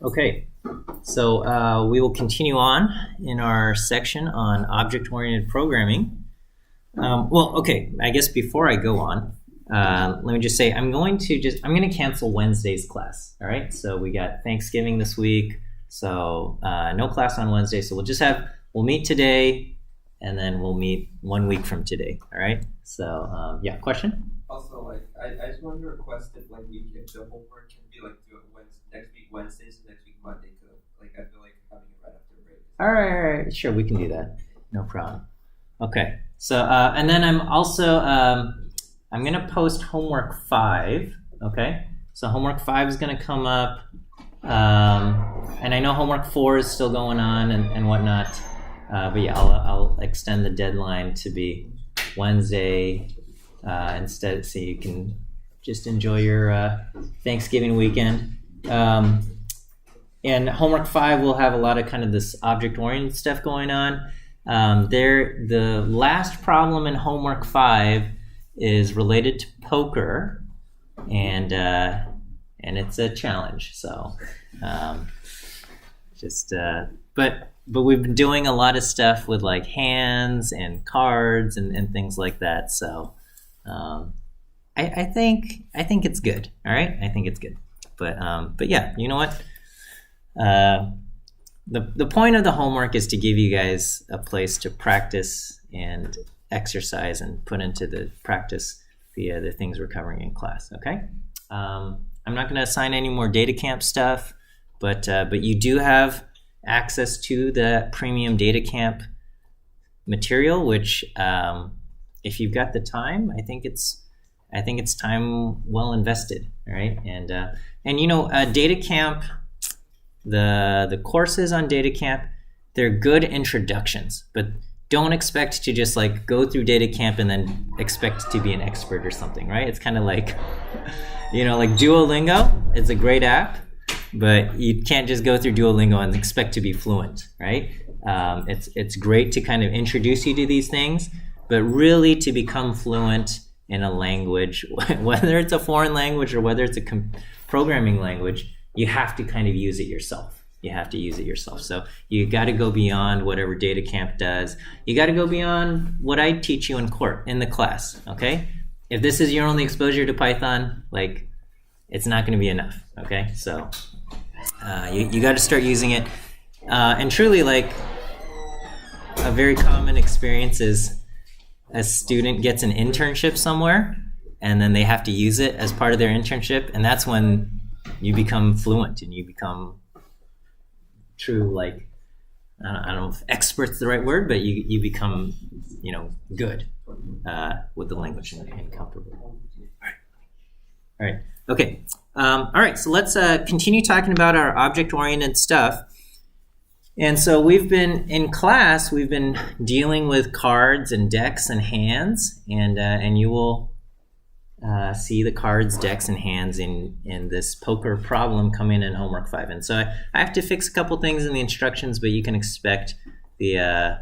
Okay, so we will continue on in our section on object-oriented programming. Okay, I guess before I go on, let me just say I'm going to cancel Wednesday's class. All right, so we got Thanksgiving this week, so no class on Wednesday. So we'll meet today, and then we'll meet 1 week from today. All right. So yeah, question. Also, I just wanted to request if if the homework can be next week Wednesday, so next week Monday. I feel like having it right after break. All right, sure, we can do that. No problem. Okay. So and then I'm also I'm gonna post homework 5. Okay. So homework 5 is gonna come up, and I know homework 4 is still going on and whatnot. But yeah, I'll extend the deadline to be Wednesday instead, so you can just enjoy your Thanksgiving weekend. And homework 5 will have a lot of kind of this object-oriented stuff going on. The last problem in homework 5 is related to poker, and it's a challenge. So but we've been doing a lot of stuff with like hands and cards and things like that. So I think it's good. All right, I think it's good. But yeah, you know what? The point of the homework is to give you guys a place to practice and exercise and put into the practice the things we're covering in class. Okay. I'm not going to assign any more data camp stuff, but you do have access to the premium data camp material, which if you've got the time, I think it's time well invested. All right. And you know, data camp, the courses on data camp, they're good introductions, but don't expect to just like go through data camp and then expect to be an expert or something, right? It's kind of like, you know, like Duolingo. It's a great app, but you can't just go through Duolingo and expect to be fluent, right? It's great to kind of introduce you to these things, but really to become fluent in a language, whether it's a foreign language or whether it's a programming language, you have to kind of use it yourself. You have to use it yourself. So you got to go beyond whatever data camp does. You got to go beyond what I teach you in the class, okay? If this is your only exposure to Python, like, it's not going to be enough, okay? So you got to start using it. And truly, like, a very common experience is a student gets an internship somewhere, and then they have to use it as part of their internship, and that's when you become fluent and you become true, like, I don't know if expert's the right word, but you become, you know, good with the language and comfortable. All right. Okay. All right. So let's continue talking about our object-oriented stuff. And so we've been dealing with cards and decks and hands, and you will see the cards, decks, and hands in this poker problem coming in homework 5. And so I have to fix a couple things in the instructions, but you can expect the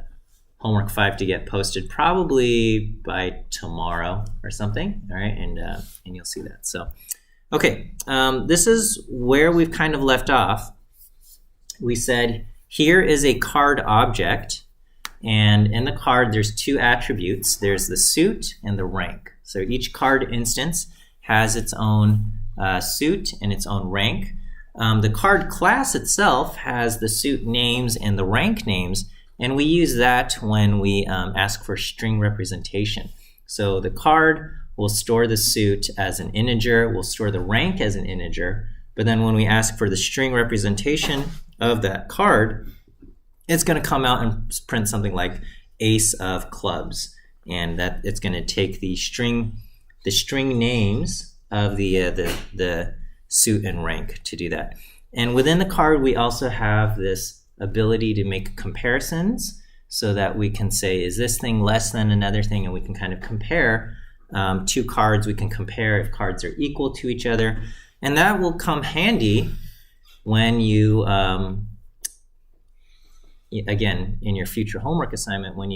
homework 5 to get posted probably by tomorrow or something. All right, and you'll see that. So, okay, this is where we've kind of left off. We said here is a card object, and in the card there's 2 attributes. There's the suit and the rank. So each card instance has its own suit and its own rank. The card class itself has the suit names and the rank names, and we use that when we ask for string representation. So the card will store the suit as an integer, we'll store the rank as an integer, but then when we ask for the string representation of that card, it's going to come out and print something like ace of clubs. And that it's going to take the string names of the suit and rank to do that. And within the card, we also have this ability to make comparisons so that we can say, is this thing less than another thing? And we can kind of compare 2 cards. We can compare if cards are equal to each other. And that will come handy when you, again, in your future homework assignment, when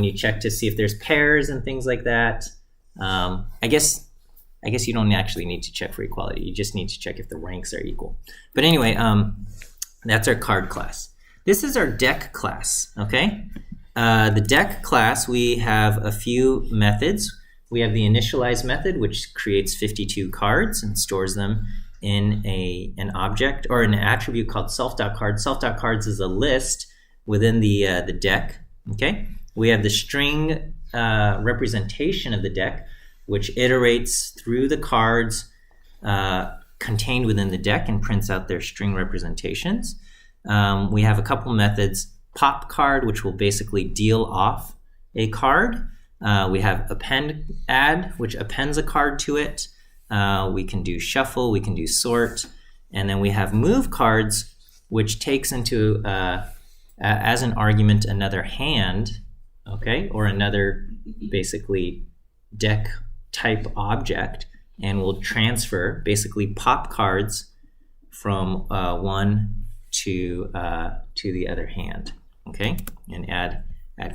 you check to see if there's pairs and things like that. I guess you don't actually need to check for equality. You just need to check if the ranks are equal. But anyway, That's our card class. This is our deck class, okay? The deck class, we have a few methods. We have the initialize method, which creates 52 cards and stores them in an object or an attribute called self.cards. Self.cards is a list within the deck, okay? We have the string representation of the deck, which iterates through the cards contained within the deck and prints out their string representations. We have a couple methods. Pop card, which will basically deal off a card. We have append add, which appends a card to it. We can do shuffle, we can do sort. And then we have move cards, which takes into, as an argument, another hand, okay, or another basically deck type object, and will transfer, basically pop cards from one to the other hand, okay, and add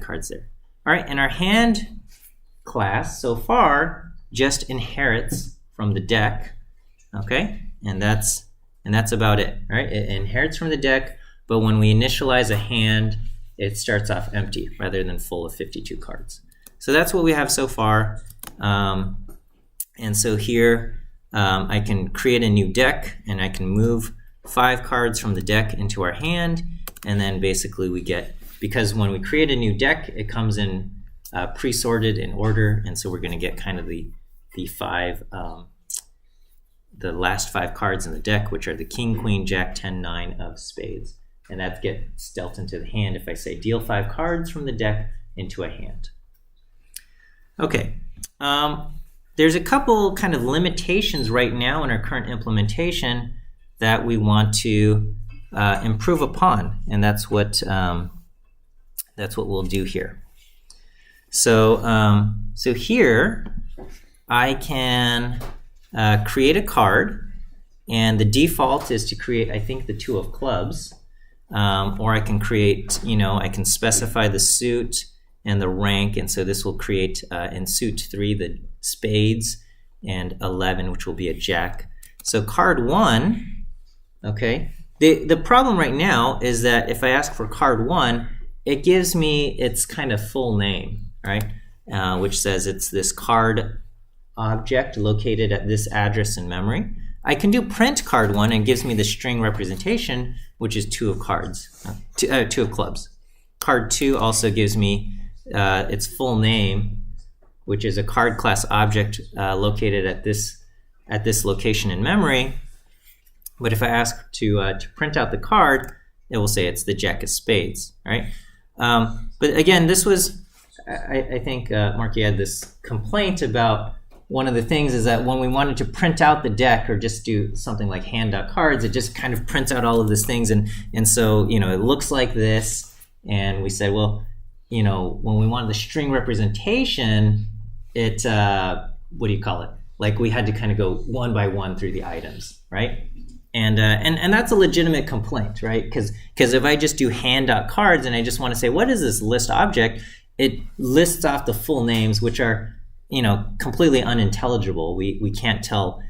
cards there. All right, and our hand class so far just inherits from the deck, okay, and that's about it. All right, it inherits from the deck, but when we initialize a hand, it starts off empty rather than full of 52 cards. So that's what we have so far. And so here I can create a new deck, and I can move 5 cards from the deck into our hand, and then basically we get, because when we create a new deck, it comes in pre-sorted in order, and so we're going to get kind of the last 5 cards in the deck, which are the king, queen, jack, 10, 9 of spades, and that gets dealt into the hand if I say deal 5 cards from the deck into a hand. Okay. There's a couple kind of limitations right now in our current implementation that we want to improve upon, and that's what we'll do here. So here I can create a card, and the default is to create, I think, the 2 of clubs, or I can create, I can specify the suit and the rank, and so this will create in suit 3 the spades, and 11, which will be a jack. So card 1, okay, the problem right now is that if I ask for card 1, it gives me its kind of full name, right, which says it's this card object located at this address in memory. I can do print card 1 and it gives me the string representation, which is 2 of cards, 2 of clubs. Card 2 also gives me its full name, which is a card class object located at this location in memory. But if I ask to print out the card, it will say it's the jack of spades, right? But again, this was, I think, Mark, you had this complaint about one of the things is that when we wanted to print out the deck or just do something like hand.cards, it just kind of prints out all of these things. And so, it looks like this. And we said, well, when we wanted the string representation, it, what do you call it? Like we had to kind of go one by one through the items, right? And that's a legitimate complaint, right? Because if I just do hand.cards and I just want to say, what is this list object? It lists off the full names, which are, completely unintelligible. We can't tell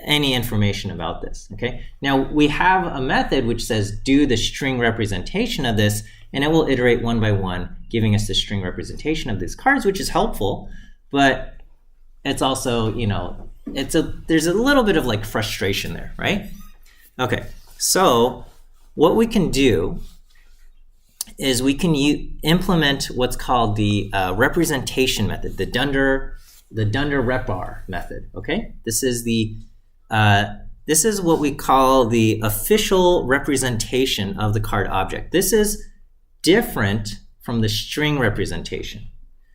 any information about this, okay? Now, we have a method which says do the string representation of this, and it will iterate one by one, giving us the string representation of these cards, which is helpful, but it's also, there's a little bit of like frustration there, right? Okay, so what we can do is we can implement what's called the representation method, the Dunder repr method. Okay, this is what we call the official representation of the card object. This is different from the string representation.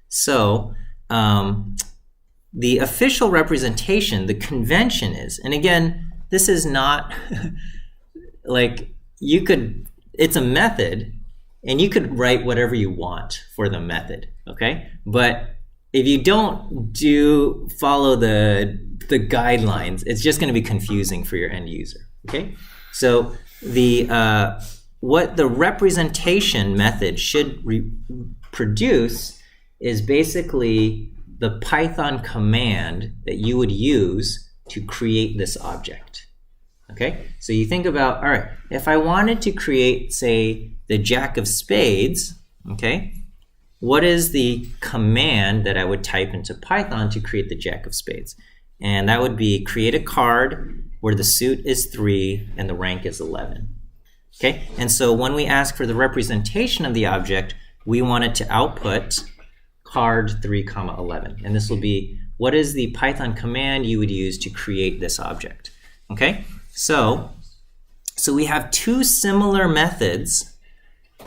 So the official representation, the convention is, and again, this is not like it's a method. And you could write whatever you want for the method, okay? But if you don't follow the guidelines, it's just going to be confusing for your end user, okay? So what the representation method should produce is basically the Python command that you would use to create this object, Okay, so you think about, all right, if I wanted to create, say, the Jack of Spades, okay, what is the command that I would type into Python to create the Jack of Spades? And that would be create a card where the suit is 3 and the rank is 11. Okay, and so when we ask for the representation of the object, we want it to output card 3, 11. And this will be, what is the Python command you would use to create this object? Okay, so we have two similar methods,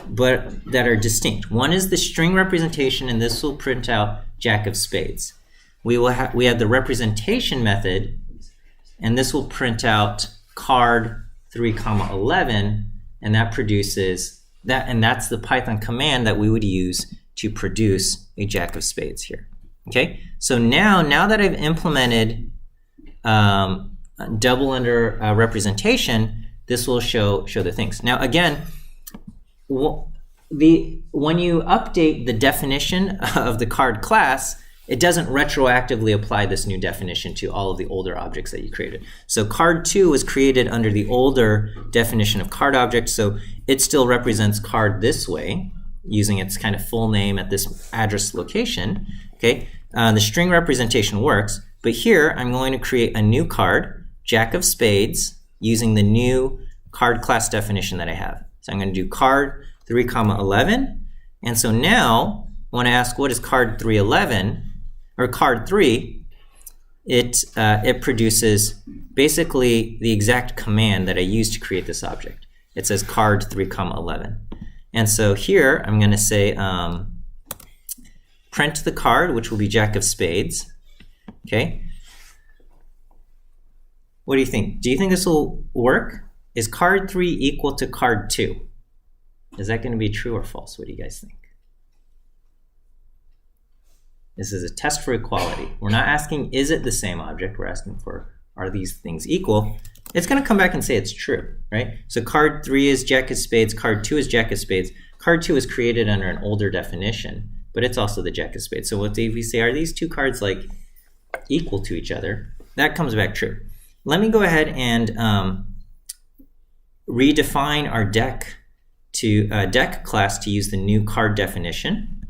but that are distinct. One is the string representation, and this will print out Jack of Spades. We have the representation method, and this will print out card 3, 11, and that produces that, and that's the Python command that we would use to produce a Jack of Spades here. Okay, so now that I've implemented double under representation, this will show the things. Now again, when you update the definition of the card class, it doesn't retroactively apply this new definition to all of the older objects that you created. So card 2 was created under the older definition of card object, so it still represents card this way, using its kind of full name at this address location. Okay, the string representation works, but here I'm going to create a new card, Jack of Spades, using the new card class definition that I have. So I'm going to do card 3, 11, and so now when I ask what is card 311 or card 3, it produces basically the exact command that I used to create this object. It says card 3, 11. And so here I'm going to say print the card, which will be Jack of Spades. Okay. What do you think? Do you think this will work? Is card 3 equal to card 2? Is that going to be true or false? What do you guys think? This is a test for equality. We're not asking, is it the same object? We're asking for, are these things equal? It's going to come back and say it's true, right? So card 3 is Jack of Spades, card 2 is Jack of Spades. Card 2 is created under an older definition, but it's also the Jack of Spades. So what if we say, are these two cards like equal to each other? That comes back true. Let me go ahead and redefine our deck class to use the new card definition.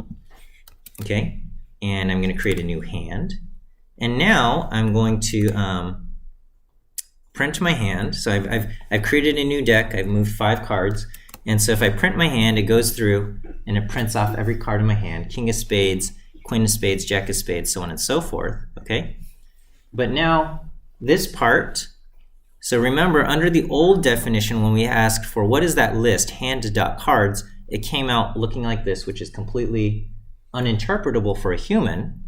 Okay, and I'm going to create a new hand. And now I'm going to print my hand. So I've created a new deck. I've moved 5 cards. And so if I print my hand, it goes through and it prints off every card in my hand. King of Spades, Queen of Spades, Jack of Spades, so on and so forth. Okay. But now this part, so remember under the old definition when we asked for what is that list, hand.cards, it came out looking like this, which is completely uninterpretable for a human.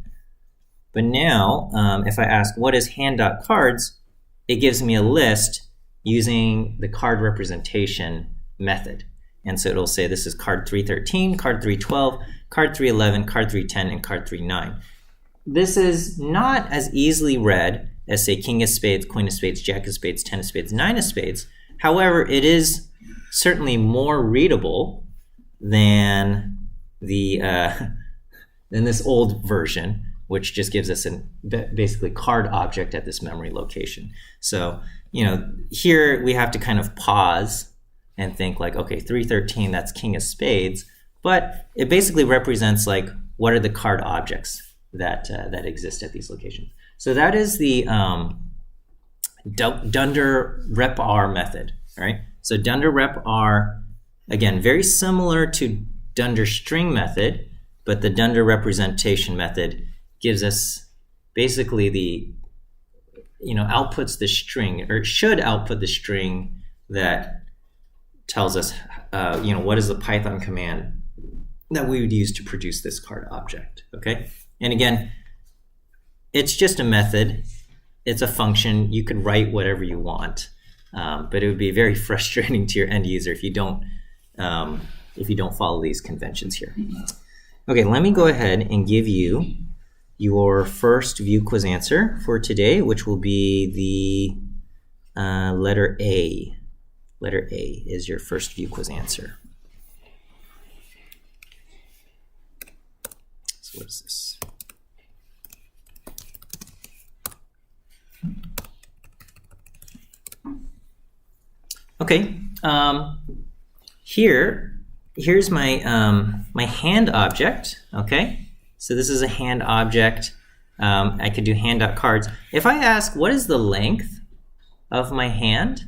But now if I ask what is hand.cards, it gives me a list using the card representation method. And so it'll say this is card 313, card 312, card 311, card 310, and card 39. This is not as easily read as, say, King of Spades, Queen of Spades, Jack of Spades, 10 of Spades, 9 of Spades. However, it is certainly more readable than this old version, which just gives us basically card object at this memory location. So, here we have to kind of pause and think like, okay, 313, that's King of Spades, but it basically represents like what are the card objects that exist at these locations. So that is the dunder rep r method, right? So dunder rep r, again, very similar to dunder string method, but the dunder representation method gives us basically the, outputs the string, or should output the string that tells us, what is the Python command that we would use to produce this card object, okay? And again, it's just a method. It's a function. You could write whatever you want, but it would be very frustrating to your end user if you don't follow these conventions here. Okay, let me go ahead and give you your first view quiz answer for today, which will be the letter A. Letter A is your first view quiz answer. So what is this? Okay, here's my my hand object. Okay, so this is a hand object. I could do hand.cards. If I ask what is the length of my hand,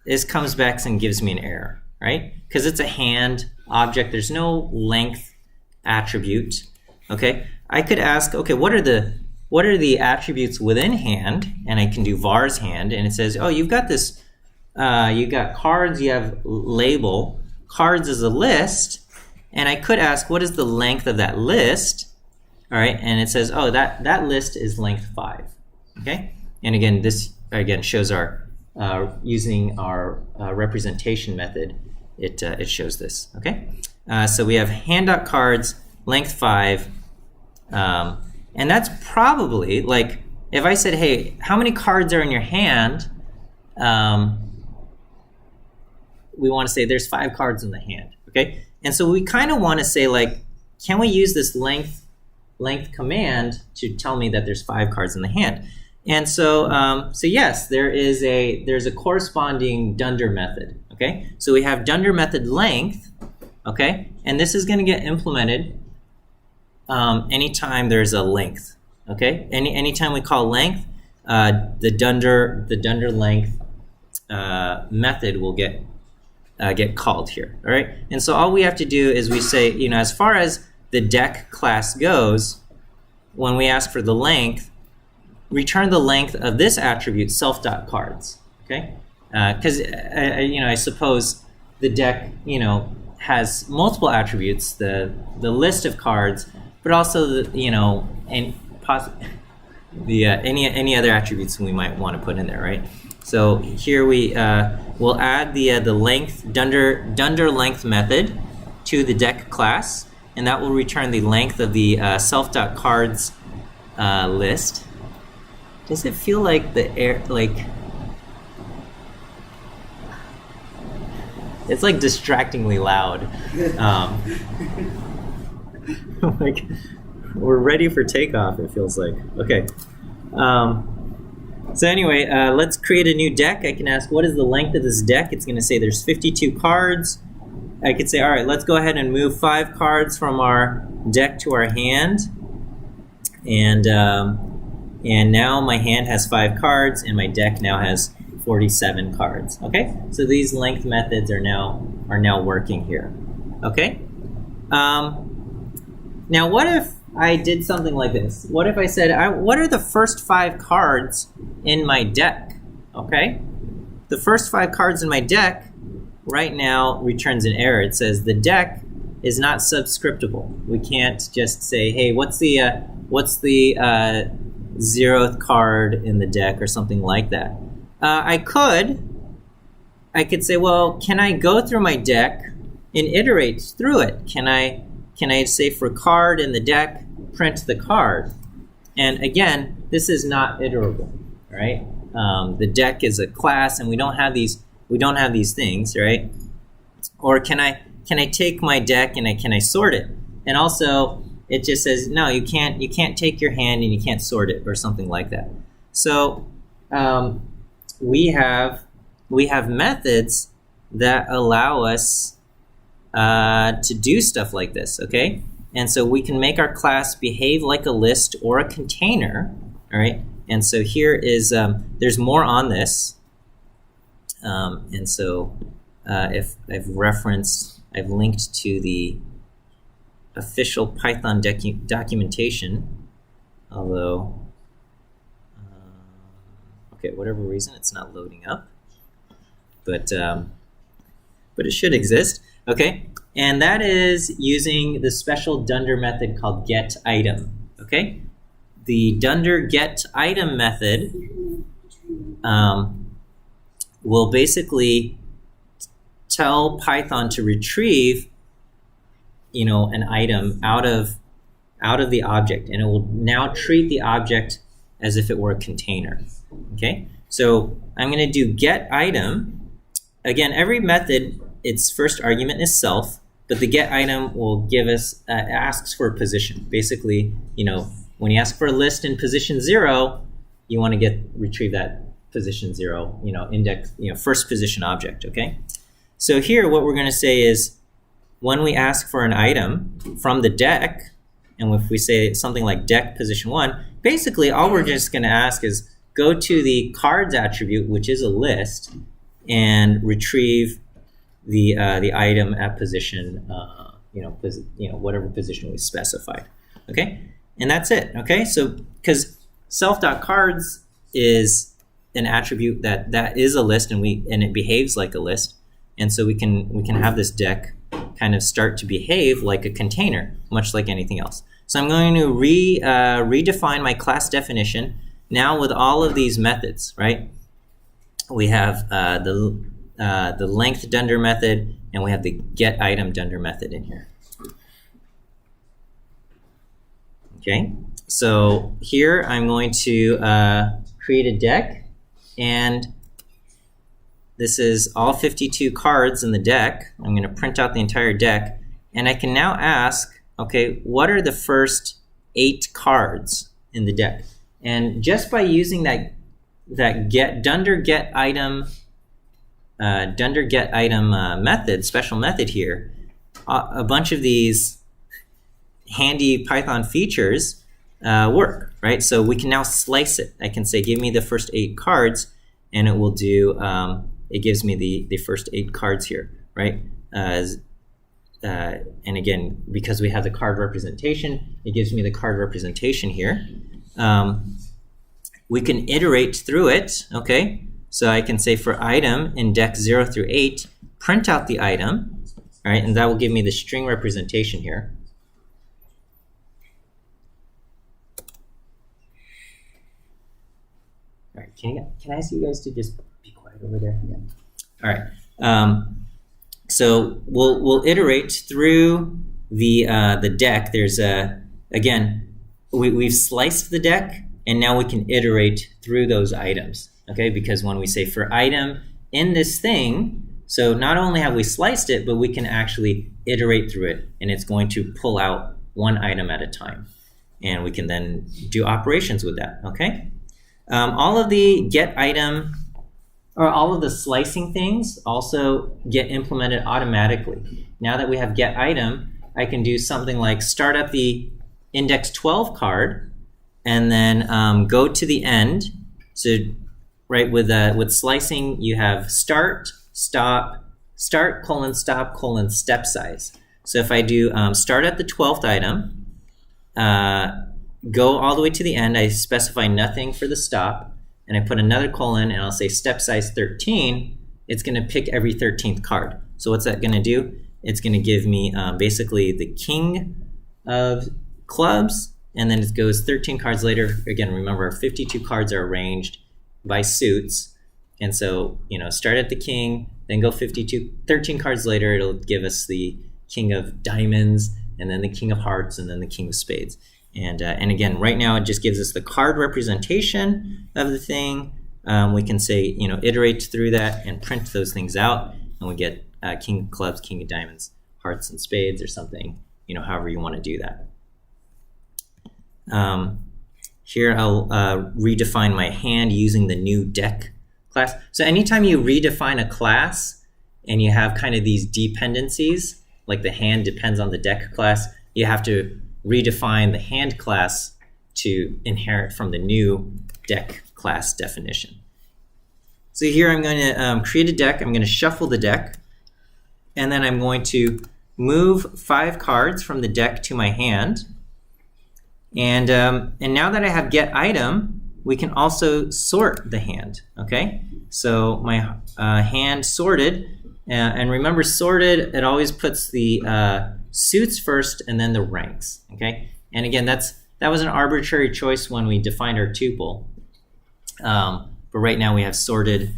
this comes back and gives me an error, right? Because it's a hand object. There's no length attribute. Okay, I could ask, okay, what are the attributes within hand, and I can do vars hand, and it says, oh, you've got this. You got cards, you have label. Cards is a list, and I could ask, what is the length of that list? All right, and it says, oh, that list is length 5. Okay, and again, this again shows our using our representation method. It shows this. Okay, so we have hand.cards length 5, and that's probably like if I said, hey, how many cards are in your hand? We want to say there's 5 cards in the hand, okay? And so we kind of want to say, like, can we use this length command to tell me that there's 5 cards in the hand? And so, so yes, there's a corresponding dunder method, okay? So we have dunder method length, okay? And this is going to get implemented anytime there's a length, okay? Anytime we call length, the dunder length method will get called here, all right? And so all we have to do is we say, you know, as far as the deck class goes, when we ask for the length, return the length of this attribute, self.cards, okay? Because, you know, I suppose the deck, you know, has multiple attributes, the list of cards, but also, the, you know, and any other attributes we might want to put in there, right? So here we will add the length dunder length method to the deck class, and that will return the length of the self.cards list. Does it feel like the air it's like distractingly loud? Like we're ready for takeoff. It feels like okay. So anyway, let's create a new deck. I can ask, what is the length of this deck? It's going to say there's 52 cards. I could say, all right, let's go ahead and move 5 cards from our deck to our hand. And now my hand has 5 cards, and my deck now has 47 cards. Okay, so these length methods are now working here. Okay. Now, what if I did something like this? What if I said, what are the first 5 cards in my deck? Okay? The first 5 cards in my deck right now returns an error. It says the deck is not subscriptable. We can't just say, hey, what's the 0th card in the deck or something like that. I could say, well, can I go through my deck and iterate through it? Can I say for card in the deck, print the card? And again, this is not iterable, right? The deck is a class, and we don't have these things, right? Or can I take my deck and can I sort it? And also, it just says no, you can't take your hand and you can't sort it or something like that. So we have methods that allow us to do stuff like this, okay? And so we can make our class behave like a list or a container, all right? And so here is, there's more on this. And so if I've linked to the official Python documentation, although, okay, whatever reason, it's not loading up. But it should exist. Okay, and that is using the special dunder method called getItem. Okay, the dunder getItem method will basically tell Python to retrieve, you know, an item out of the object, and it will now treat the object as if it were a container. Okay, so I'm going to do getItem. Again, every method, its first argument is self, but the getItem will give us asks for a position. Basically, you know, when you ask for a list in position 0, you want to retrieve that position 0, index, first position object, okay? So here what we're going to say is when we ask for an item from the deck, and if we say something like deck position 1, basically all we're just going to ask is go to the cards attribute, which is a list, and retrieve the item at position, whatever position we specified, okay? And that's it, okay? So because self.cards is an attribute that is a list, and it behaves like a list, and so we can have this deck kind of start to behave like a container, much like anything else. So I'm going to redefine my class definition now with all of these methods, right? We have the length dunder method, and we have the get item dunder method in here. Okay, so here I'm going to create a deck, and this is all 52 cards in the deck. I'm going to print out the entire deck, and I can now ask, okay, what are the first 8 cards in the deck? And just by using that dunder get item method, special method here, a bunch of these handy Python features work, right? So we can now slice it. I can say, give me the first 8 cards, and it will do, it gives me the first 8 cards here, right? And again, because we have the card representation, it gives me the card representation here. We can iterate through it, okay? So I can say for item in deck 0 through 8, print out the item, all right? And that will give me the string representation here. All right, can I ask you guys to just be quiet over there? Yeah. All right. So we'll iterate through the deck. There's again, we've sliced the deck, and now we can iterate through those items. Okay, because when we say for item in this thing, so not only have we sliced it, but we can actually iterate through it, and it's going to pull out one item at a time, and we can then do operations with that. Okay. All of the get item, or all of the slicing things also get implemented automatically. Now that we have get item, I can do something like start at the index 12 card, and then go to the end. So right, with slicing, you have start, stop, start, colon, stop, colon, step size. So if I do start at the 12th item, go all the way to the end, I specify nothing for the stop, and I put another colon, and I'll say step size 13, it's going to pick every 13th card. So what's that going to do? It's going to give me basically the king of clubs, and then it goes 13 cards later. Again, remember, 52 cards are arranged by suits, and so start at the king, then go 13 cards later, it'll give us the king of diamonds, and then the king of hearts, and then the king of spades. And again, right now it just gives us the card representation of the thing. We can say, iterate through that and print those things out, and we get king of clubs, king of diamonds, hearts and spades, or something, however you want to do that. Here I'll redefine my hand using the new deck class. So anytime you redefine a class and you have kind of these dependencies, like the hand depends on the deck class, you have to redefine the hand class to inherit from the new deck class definition. So here I'm going to create a deck. I'm going to shuffle the deck, and then I'm going to move 5 cards from the deck to my hand. And now that I have get item, we can also sort the hand, okay? So my hand sorted, and remember sorted, it always puts the suits first and then the ranks, okay? And again, that was an arbitrary choice when we defined our tuple. But right now we have sorted,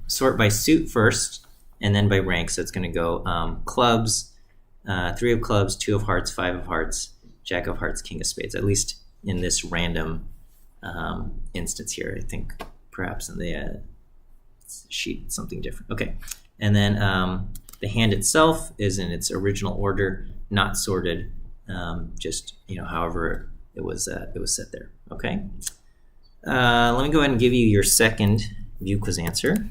sort by suit first and then by rank. So it's going to go clubs, 3 of clubs, 2 of hearts, 5 of hearts, jack of hearts, king of spades, at least in this random instance here. I think perhaps in the sheet something different. Okay, and then the hand itself is in its original order, not sorted, just however it was set there. Okay. let me go ahead and give you your second view quiz answer.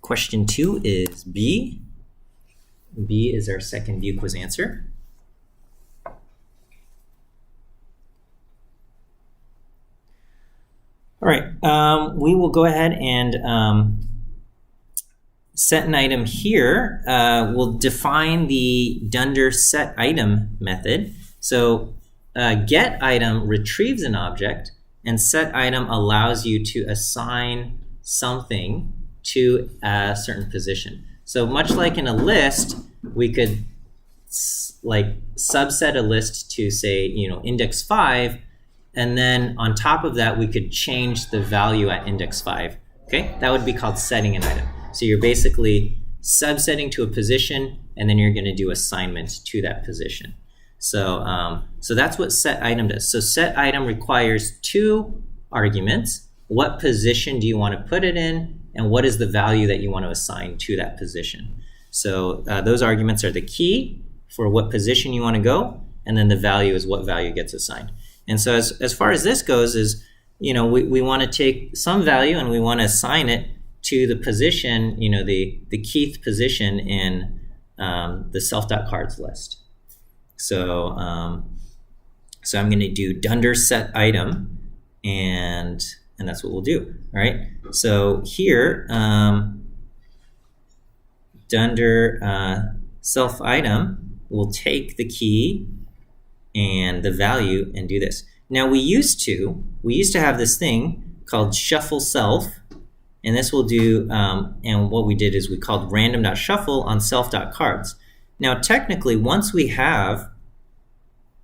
Question 2 is B. B is our second view quiz answer. All right, we will go ahead and set an item here. We'll define the Dunder set item method. So get item retrieves an object, and set item allows you to assign something to a certain position. So much like in a list, we could like subset a list to say, index 5, and then on top of that, we could change the value at index 5. Okay, that would be called setting an item. So you're basically subsetting to a position, and then you're going to do assignment to that position. So, so that's what set item does. So set item requires 2 arguments. What position do you want to put it in? And what is the value that you want to assign to that position? So those arguments are the key for what position you want to go, and then the value is what value gets assigned. And so as far as this goes is, we want to take some value and we want to assign it to the position, the Keith position in the self.cards list. So, so I'm going to do Dunder set item, and that's what we'll do. All right. So here, Dunder self item will take the key and the value and do this. Now we used to have this thing called shuffle self, and this will do. And what we did is we called random.shuffle on self.cards. Now technically, once we have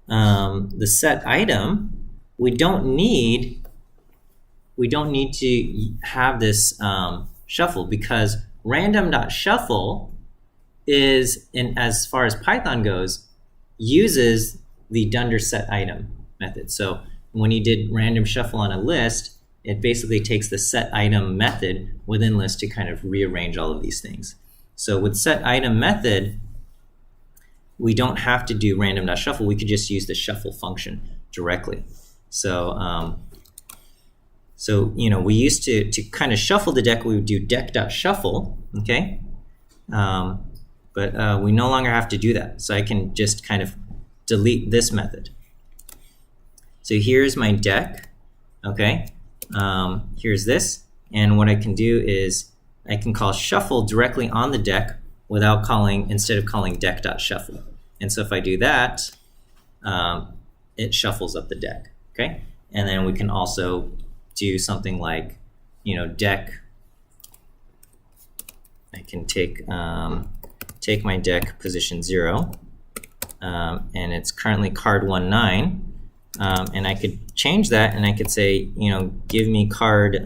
the set item, we don't need to have this shuffle, because random.shuffle is, as far as Python goes, uses the Dunder set item method. So when you did random shuffle on a list, it basically takes the set item method within list to kind of rearrange all of these things. So with set item method, we don't have to do random.shuffle. We could just use the shuffle function directly. So, we used to kind of shuffle the deck, we would do deck.shuffle, okay? But we no longer have to do that. So I can just kind of delete this method. So here's my deck, okay? Here's this, and what I can do is I can call shuffle directly on the deck instead of calling deck.shuffle. And so if I do that, it shuffles up the deck, okay? And then we can also do something like, deck. I can take my deck position 0, and it's currently card 1-9, and I could change that, and I could say, give me card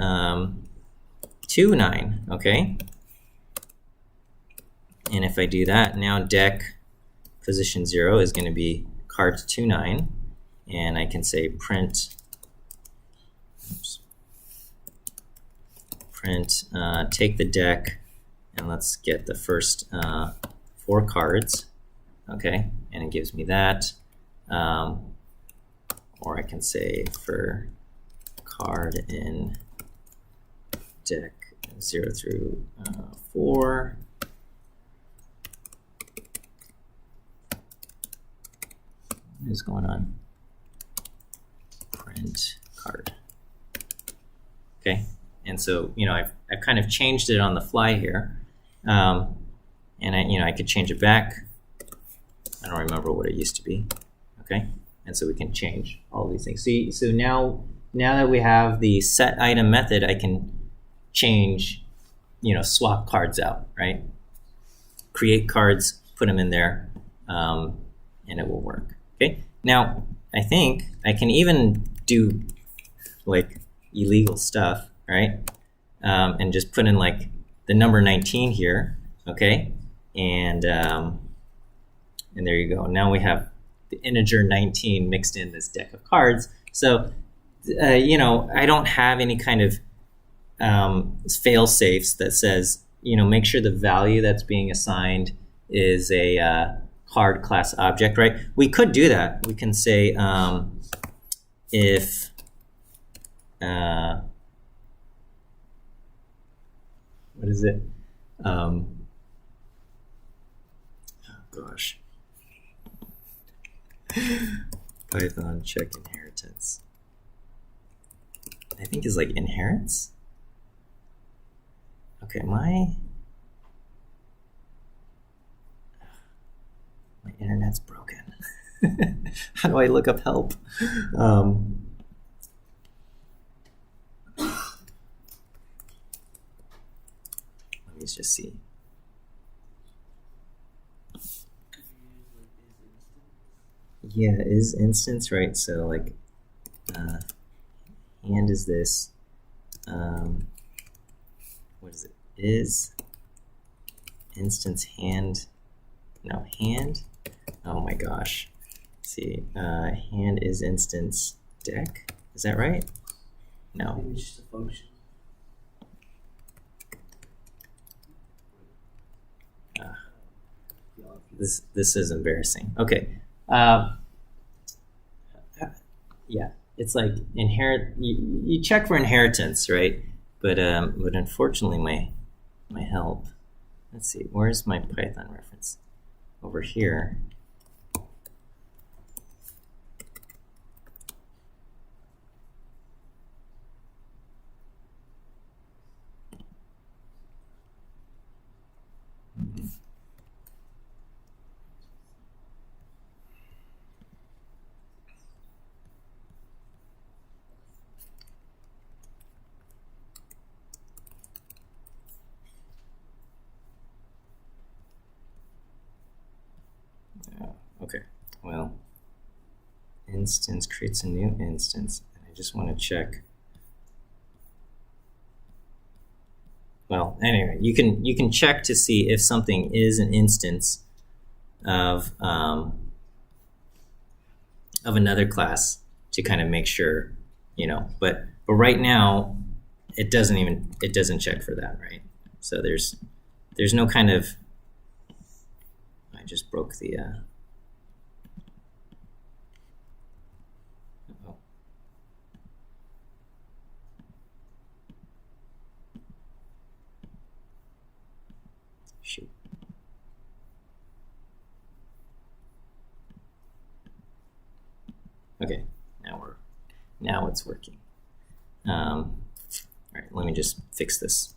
2-9, okay? And if I do that, now deck position 0 is going to be cards 2-9, and I can say print. Take the deck, and let's get the first 4 cards, okay? And it gives me that. Or I can say for card in deck 0 through 4. What is going on? Print card. Okay, and so I've kind of changed it on the fly here, and I could change it back. I don't remember what it used to be. Okay, and so we can change all these things. So now that we have the set item method, I can change, swap cards out, right? Create cards, put them in there, and it will work. Okay. Now I think I can even do like illegal stuff, right? And just put in like the number 19 here, okay? And there you go. Now we have the integer 19 mixed in this deck of cards. So, I don't have any kind of fail safes that says, make sure the value that's being assigned is a card class object, right? We could do that. We can say if what is it? Oh gosh. Python check inheritance. I think is like inherits. Okay, my internet's broken. How do I look up help? Let me just see. Yeah, is instance, right? So like hand is this. What is it? Is instance hand. No, hand. Oh my gosh. Let's see, hand is instance deck. Is that right? No. Maybe it's just a function. This is embarrassing. Okay. Yeah, it's like inherit. You check for inheritance, right? But unfortunately, my help. Let's see. Where's my Python reference? Over here. Okay, well, instance creates a new instance, and I just want to check. Well, anyway, you can check to see if something is an instance of another class to kind of make sure, you know. But right now, it doesn't check for that, right? So there's no kind of. I just broke the. Shoot. Okay, now it's working. All right, let me just fix this.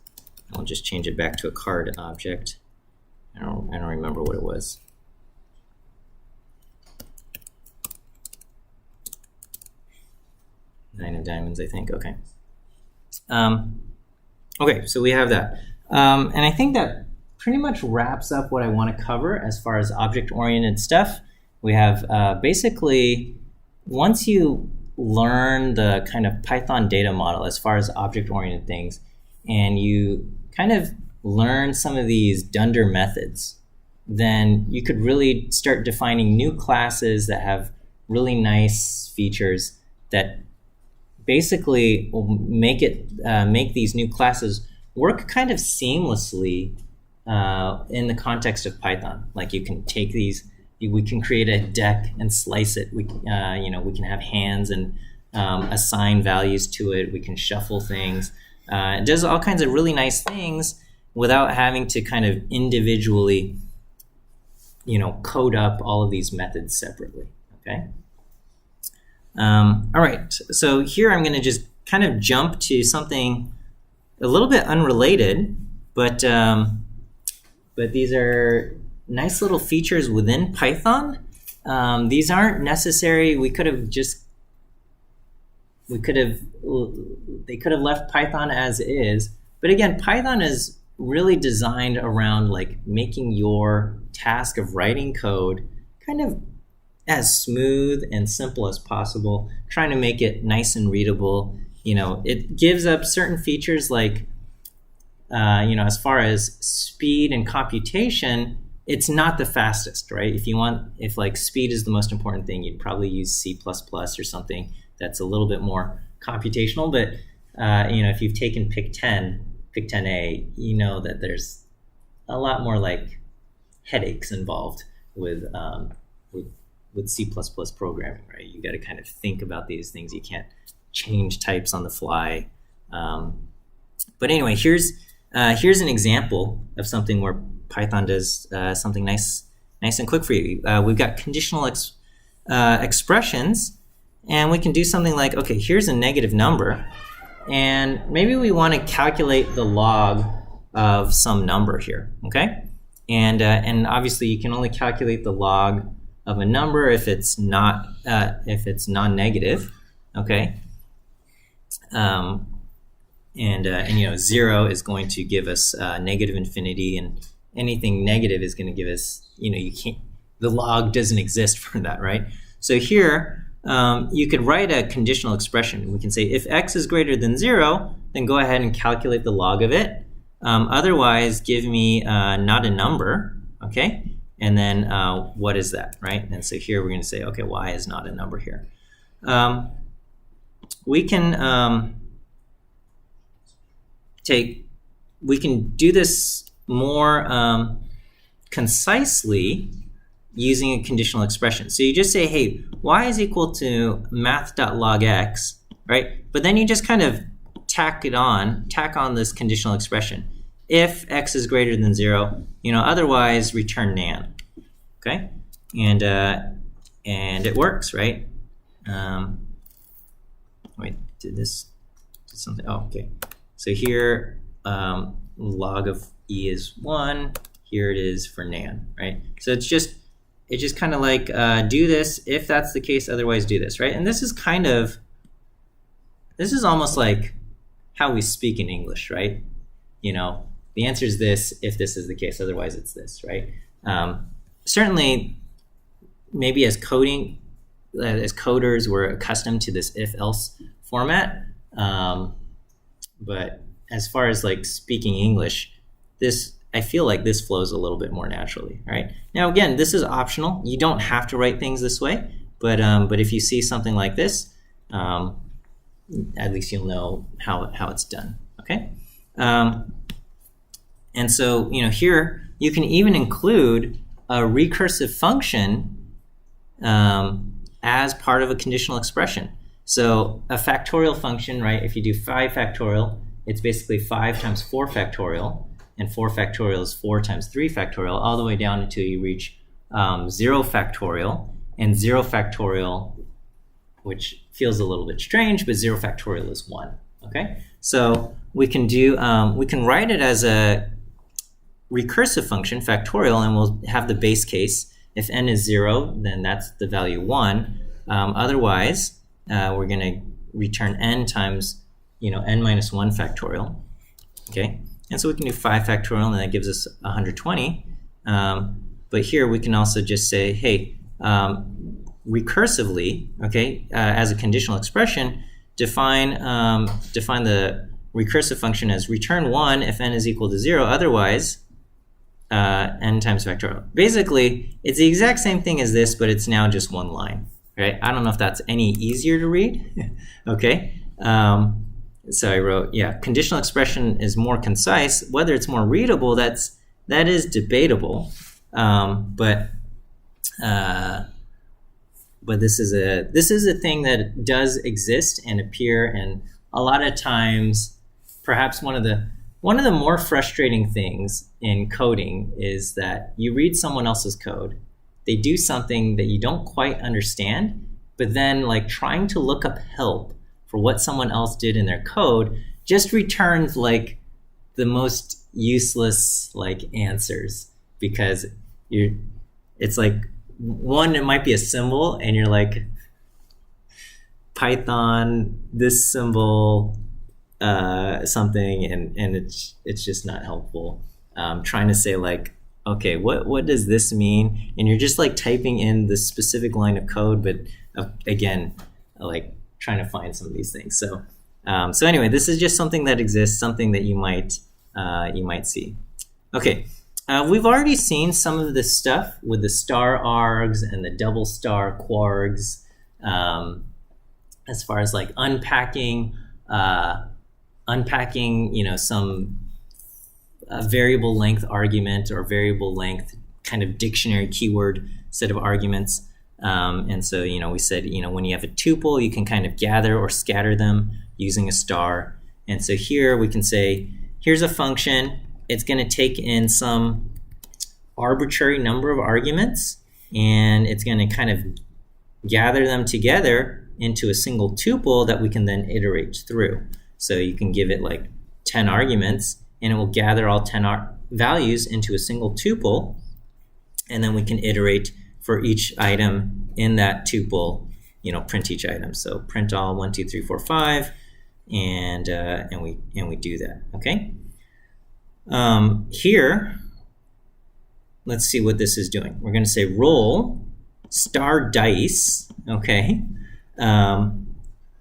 I'll just change it back to a card object. I don't remember what it was. Nine of diamonds, I think. Okay. Okay, so we have that, and I think that pretty much wraps up what I want to cover as far as object-oriented stuff. We have basically, once you learn the kind of Python data model as far as object-oriented things, and you kind of learn some of these dunder methods, then you could really start defining new classes that have really nice features that basically will make these new classes work kind of seamlessly in the context of Python. Like you can take these, we can create a deck and slice it. We can have hands and assign values to it. We can shuffle things. It does all kinds of really nice things without having to kind of individually, code up all of these methods separately. Okay. All right. So here I'm going to just kind of jump to something a little bit unrelated, but these are nice little features within Python. These aren't necessary. They could have left Python as is. But again, Python is really designed around like making your task of writing code kind of as smooth and simple as possible, trying to make it nice and readable. It gives up certain features like, as far as speed and computation, it's not the fastest, right? If like speed is the most important thing, you'd probably use C++ or something that's a little bit more computational. But, if you've taken Pick 10A, you know that there's a lot more like headaches involved with C++ programming, right? You got to kind of think about these things. You can't change types on the fly. But anyway, here's an example of something where Python does something nice and quick for you. We've got conditional expressions, and we can do something like, okay, here's a negative number, and maybe we want to calculate the log of some number here, okay? And obviously you can only calculate the log of a number if it's not non-negative, okay? And 0 is going to give us negative infinity, and anything negative is going to give us, the log doesn't exist for that, right? So here, you could write a conditional expression. We can say if x is greater than 0, then go ahead and calculate the log of it. Otherwise, give me not a number, okay? And then what is that, right? And so here we're going to say, okay, y is not a number here. We can do this more concisely using a conditional expression. So you just say, hey, y is equal to math.log x, right? But then you just kind of tack on this conditional expression. If x is greater than 0, otherwise return nan, okay? And it works, right? Wait, did something? Oh, okay. So here, log of e is 1. Here it is for nan, right? So it's just kind of like do this if that's the case. Otherwise, do this, right? And this is almost like how we speak in English, right? The answer is this if this is the case. Otherwise, it's this, right? Certainly, maybe as coders, we're accustomed to this if-else format. But as far as like speaking English, I feel like this flows a little bit more naturally, right? Now, again, this is optional. You don't have to write things this way, but if you see something like this, at least you'll know how it's done, okay? And so, here you can even include a recursive function as part of a conditional expression. So a factorial function, right? If you do 5 factorial, it's basically 5 times 4 factorial, and 4 factorial is 4 times 3 factorial, all the way down until you reach 0 factorial, and 0 factorial, which feels a little bit strange, but 0 factorial is 1, okay? So we can write it as a recursive function, factorial, and we'll have the base case. If n is 0, then that's the value 1. Otherwise, we're going to return n times, n minus 1 factorial, okay? And so we can do 5 factorial, and that gives us 120. But here we can also just say, hey, recursively, okay, as a conditional expression, define the recursive function as return 1 if n is equal to 0. Otherwise, n times factorial. Basically, it's the exact same thing as this, but it's now just one line, right? I don't know if that's any easier to read, okay? So I wrote, conditional expression is more concise. Whether it's more readable, that is debatable. But this is a thing that does exist and appear, and a lot of times, perhaps one of the more frustrating things in coding is that you read someone else's code, they do something that you don't quite understand, but then like trying to look up help for what someone else did in their code just returns like the most useless like answers, because it's like one, it might be a symbol and you're like Python this symbol something, and it's just not helpful. Trying to say like, okay, what does this mean? And you're just like typing in the specific line of code, but again, like trying to find some of these things. So anyway, this is just something that exists, something that you might see. Okay, we've already seen some of this stuff with the star args and the double star kwargs, as far as like unpacking, some variable length argument or variable length kind of dictionary keyword set of arguments. And so, we said, when you have a tuple, you can kind of gather or scatter them using a star. And so here we can say, here's a function. It's going to take in some arbitrary number of arguments, and it's going to kind of gather them together into a single tuple that we can then iterate through. So you can give it like 10 arguments, and it will gather all 10 values into a single tuple, and then we can iterate for each item in that tuple, print each item. So print all 1, 2, 3, 4, 5, and we do that. Okay. Here, let's see what this is doing. We're going to say roll star dice. Okay.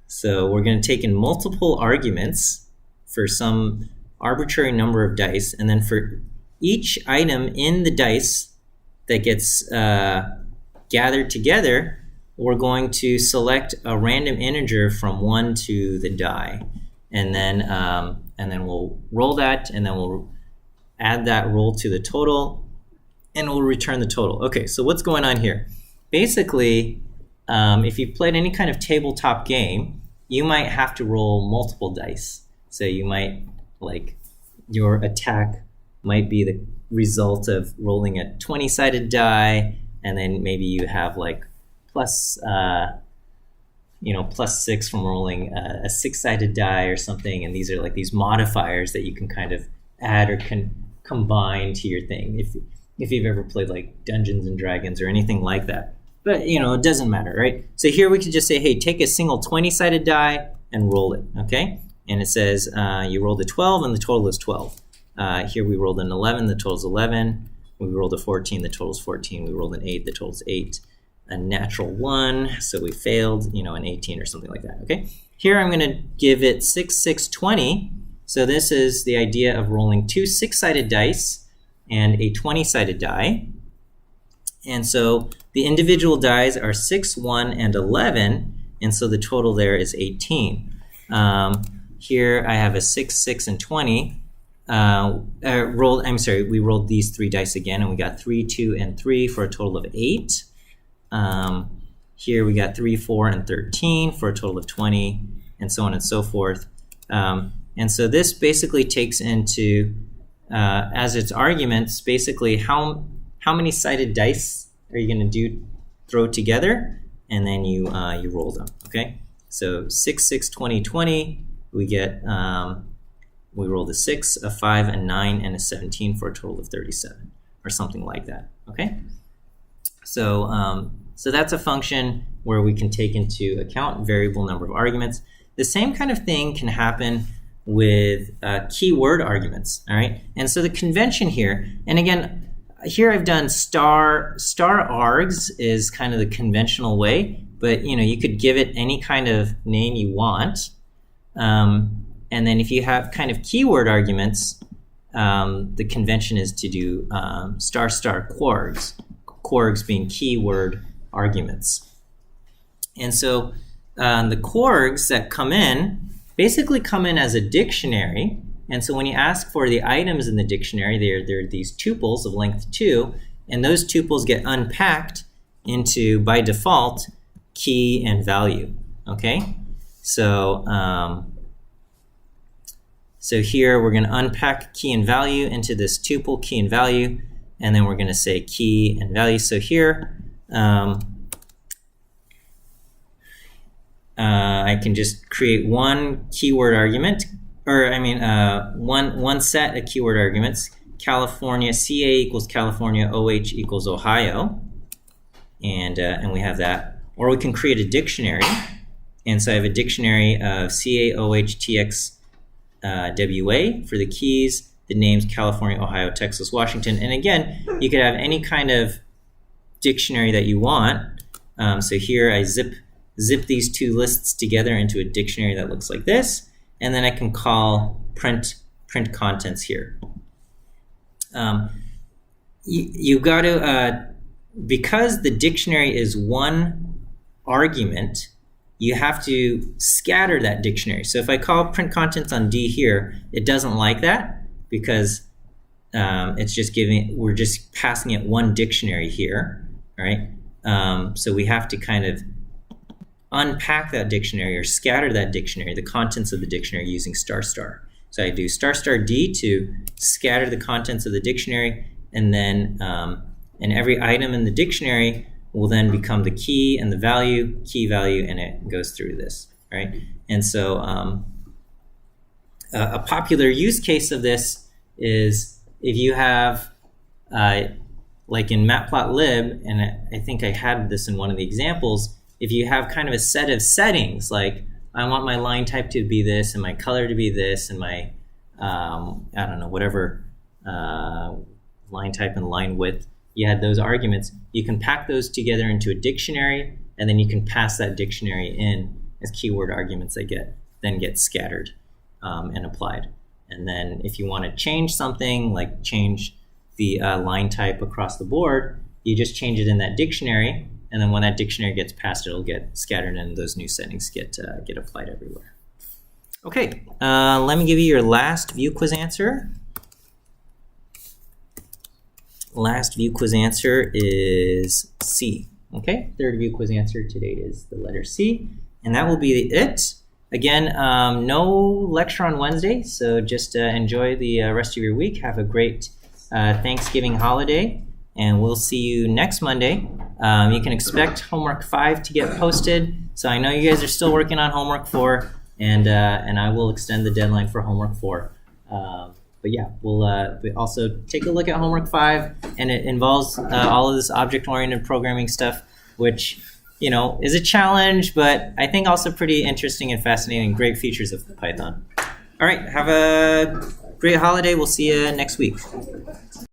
So we're going to take in multiple arguments for some arbitrary number of dice, and then for each item in the dice that gets gathered together, we're going to select a random integer from 1 to the die, and then we'll roll that, and then we'll add that roll to the total, and we'll return the total. Okay, so what's going on here? Basically, if you've played any kind of tabletop game, you might have to roll multiple dice. So you might, your attack might be the result of rolling a 20-sided die, and then maybe you have plus 6 from rolling a 6-sided die or something, and these are these modifiers that you can kind of add or can combine to your thing if you've ever played Dungeons and Dragons or anything like that. But it doesn't matter, right? So here we can just say, hey, take a single 20-sided die and roll it. Okay, and it says you rolled a 12 and the total is 12. Here we rolled an 11, the total is 11. We rolled a 14, the total is 14. We rolled an 8, the total is 8. A natural 1, so we failed, an 18 or something like that. Okay, here I'm going to give it 6, 6, 20. So this is the idea of rolling 2 6-sided dice and a 20-sided die. And so the individual dies are 6, 1, and 11, and so the total there is 18. Here I have a 6, 6, and 20. We rolled these 3 dice again, and we got 3, 2, and 3 for a total of 8. Here we got 3, 4, and 13 for a total of 20, and so on and so forth. And so this basically takes into, as its arguments, basically how many sided dice are you going to throw together, and then you roll them. Okay, so 6, 6, 20, 20. We get we rolled a 6, a 5, a 9, and a 17 for a total of 37, or something like that. Okay, so that's a function where we can take into account variable number of arguments. The same kind of thing can happen with keyword arguments. All right, and so the convention here, and again, here I've done star args is kind of the conventional way, but you could give it any kind of name you want. And then if you have kind of keyword arguments, the convention is to do star quargs, quargs being keyword arguments. And so the quargs that come in basically come in as a dictionary. And so when you ask for the items in the dictionary, they're these tuples of length 2, and those tuples get unpacked into, by default, key and value. Okay, so here we're going to unpack key and value into this tuple key and value, and then we're going to say key and value. So here I can just create one keyword argument, or one set of keyword arguments. California, CA equals California, OH equals Ohio, and we have that. Or we can create a dictionary, and so I have a dictionary of CA, OH, TX, WA for the keys, the names California, Ohio, Texas, Washington, and again, you could have any kind of dictionary that you want. So here I zip these two lists together into a dictionary that looks like this, and then I can call print contents here. You've got to, because the dictionary is one argument, you have to scatter that dictionary. So if I call print contents on D here, it doesn't like that because we're just passing it one dictionary here, right? So we have to kind of unpack that dictionary or scatter that dictionary, the contents of the dictionary, using star star. So I do star star D to scatter the contents of the dictionary, and then and every item in the dictionary will then become the key and the value, key value, and it goes through this, right? And so a popular use case of this is if you have, like in Matplotlib, and I think I had this in one of the examples, if you have kind of a set of settings, like I want my line type to be this, and my color to be this, and my, I don't know, whatever line type and line width, you had those arguments, you can pack those together into a dictionary, and then you can pass that dictionary in as keyword arguments that then get scattered and applied. And then if you want to change something, like change the line type across the board, you just change it in that dictionary, and then when that dictionary gets passed, it'll get scattered, and those new settings get applied everywhere. Okay, let me give you your last view quiz answer. Last view quiz answer is C. Okay, third view quiz answer to date is the letter C, and that will be it. Again, no lecture on Wednesday, so just enjoy the rest of your week. Have a great Thanksgiving holiday, and we'll see you next Monday. You can expect homework 5 to get posted, so I know you guys are still working on homework 4, and I will extend the deadline for homework 4. But yeah, we'll also take a look at homework 5, and it involves all of this object-oriented programming stuff, which, you know, is a challenge, but I think also pretty interesting and fascinating, great features of Python. All right, have a great holiday. We'll see you next week.